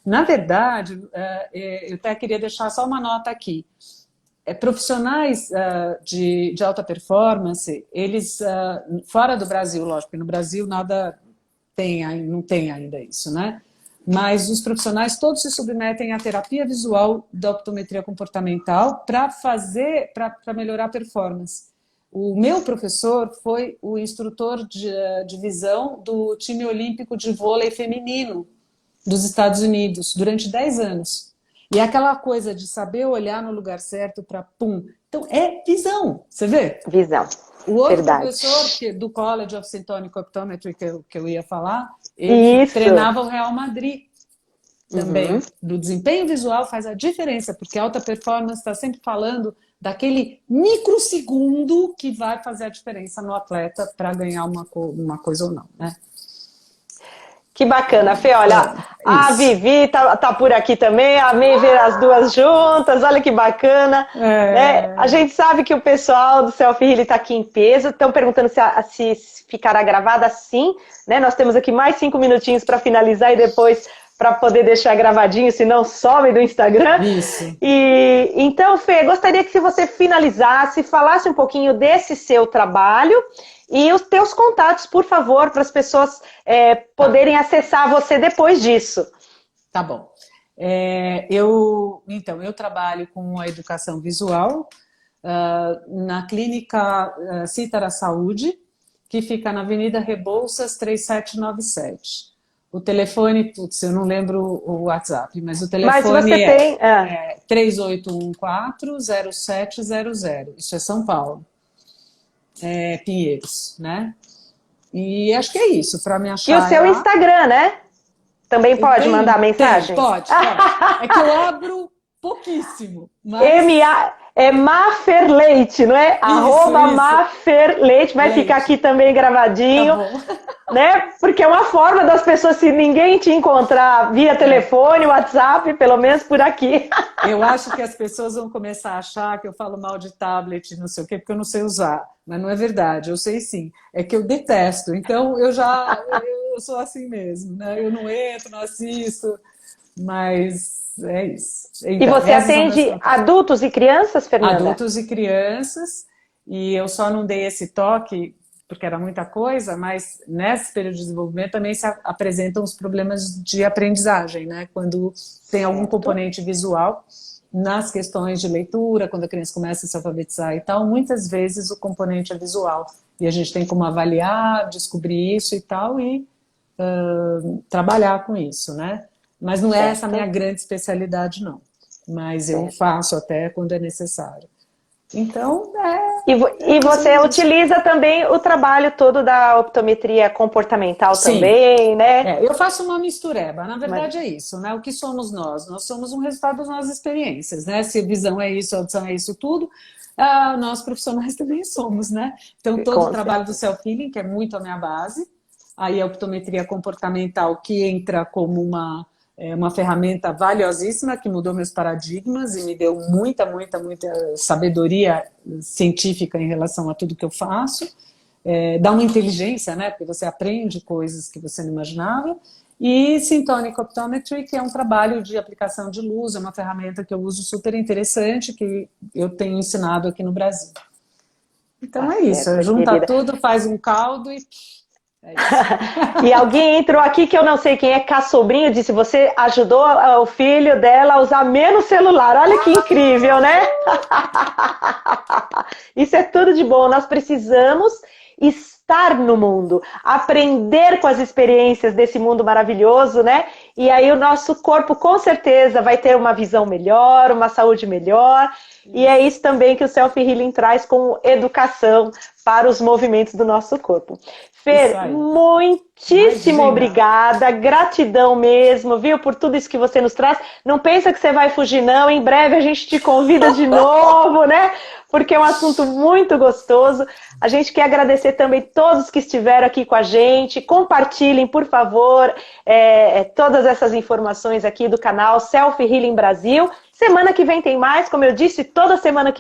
B: Na verdade, eu até queria deixar só uma nota aqui. Profissionais de alta performance, eles, fora do Brasil, lógico, porque no Brasil nada não tem ainda isso, né? Mas os profissionais todos se submetem à terapia visual da optometria comportamental para melhorar a performance. O meu professor foi o instrutor de visão do time olímpico de vôlei feminino dos Estados Unidos durante 10 anos. E é aquela coisa de saber olhar no lugar certo para pum. Então, é visão, você vê?
C: Visão.
B: O outro
C: Verdade.
B: professor do College of Syntonic Optometry que eu ia falar, ele treinava o Real Madrid também. Do desempenho visual faz a diferença, porque a alta performance está sempre falando daquele microsegundo que vai fazer a diferença no atleta para ganhar uma coisa ou não, né?
C: Que bacana, Fê. Olha, a Vivi tá por aqui também. Amei ver as duas juntas. Olha que bacana. Né? A gente sabe que o pessoal do Selfie Healing está aqui em peso. Estão perguntando se ficará gravada. Sim, né? Nós temos aqui mais 5 minutinhos para finalizar e depois para poder deixar gravadinho, senão some do Instagram.
B: Isso.
C: E então, Fê, gostaria que você finalizasse, falasse um pouquinho desse seu trabalho e os teus contatos, por favor, para as pessoas poderem acessar você depois disso.
B: Tá bom. Eu trabalho com a educação visual na clínica Cítara Saúde, que fica na Avenida Rebouças 3797. O telefone, putz, eu não lembro o WhatsApp, mas o telefone é 3814-0700. Isso é São Paulo. Pinheiros, né? E acho que é isso, para me achar.
C: E o seu Instagram, né? Também pode mandar mensagem?
B: Pode. É que eu abro pouquíssimo. Mas...
C: Maferleite, não é?
B: Isso.
C: Maferleite, vai ficar aqui também gravadinho, né? Porque é uma forma das pessoas, se ninguém te encontrar via telefone, WhatsApp, pelo menos por aqui.
B: Eu acho que as pessoas vão começar a achar que eu falo mal de tablet, não sei o quê, porque eu não sei usar. Mas não é verdade, eu sei sim. É que eu detesto, então eu sou assim mesmo, né? Eu não entro, não assisto, mas... É isso. Então,
C: e você atende adultos e crianças, Fernanda?
B: Adultos e crianças, e eu só não dei esse toque, porque era muita coisa, mas nesse período de desenvolvimento também se apresentam os problemas de aprendizagem, né? Quando tem algum componente visual nas questões de leitura, quando a criança começa a se alfabetizar e tal, muitas vezes o componente é visual. E a gente tem como avaliar, descobrir isso e tal, e trabalhar com isso, né? Mas não é essa a minha grande especialidade, não. Mas eu faço até quando é necessário. Então,
C: E você utiliza também o trabalho todo da optometria comportamental também, né?
B: Eu faço uma mistureba. Na verdade é isso, né? O que somos nós? Nós somos um resultado das nossas experiências, né? Se visão é isso, audição é isso tudo, nós profissionais também somos, né? Então, todo o trabalho do Self-Healing, que é muito a minha base, aí a optometria comportamental, que entra como uma ferramenta valiosíssima que mudou meus paradigmas e me deu muita sabedoria científica em relação a tudo que eu faço. Dá uma inteligência, né? Porque você aprende coisas que você não imaginava. E Syntonic Optometry, que é um trabalho de aplicação de luz, é uma ferramenta que eu uso super interessante, que eu tenho ensinado aqui no Brasil. Então é isso, junta tudo, faz um caldo e...
C: E alguém entrou aqui que eu não sei quem é, Sobrinho, disse: você ajudou o filho dela a usar menos celular. Olha que incrível, né? Isso é tudo de bom. Nós precisamos estar no mundo, aprender com as experiências desse mundo maravilhoso, né? E aí o nosso corpo com certeza vai ter uma visão melhor, uma saúde melhor. E é isso também que o Self Healing traz com educação para os movimentos do nosso corpo. Fer, muitíssimo
B: Imagina.
C: obrigada, gratidão mesmo, viu, por tudo isso que você nos traz. Não pensa que você vai fugir, não. Em breve a gente te convida de novo, né? Porque é um assunto muito gostoso. A gente quer agradecer também todos que estiveram aqui com a gente. Compartilhem, por favor, todas essas informações aqui do canal Self Healing Brasil. Semana que vem tem mais, como eu disse, toda semana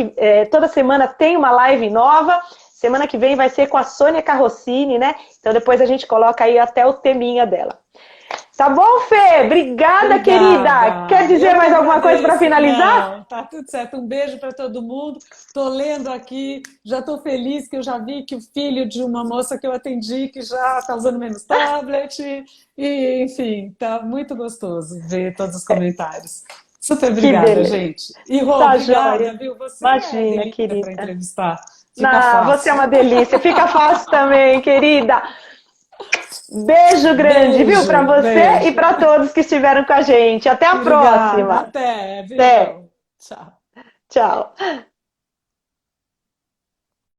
C: tem uma live nova. Semana que vem vai ser com a Sônia Carrossini, né? Então depois a gente coloca aí até o teminha dela. Tá bom, Fê? Obrigada, querida. Quer dizer mais alguma coisa para finalizar?
B: Não, tá tudo certo. Um beijo para todo mundo. Tô lendo aqui, já tô feliz que eu já vi que o filho de uma moça que eu atendi que já tá usando menos tablet. E, enfim, tá muito gostoso ver todos os comentários. Super obrigada, gente. E Rô,
C: Tá
B: obrigada,
C: joia.
B: viu? Você
C: Imagina,
B: é
C: querida.
B: para entrevistar.
C: Não, você é uma delícia. Fica fácil também, querida. Beijo grande, viu, para você e para todos que estiveram com a gente. Até a próxima.
B: Até, viu?
C: Até.
B: Tchau.
C: Tchau.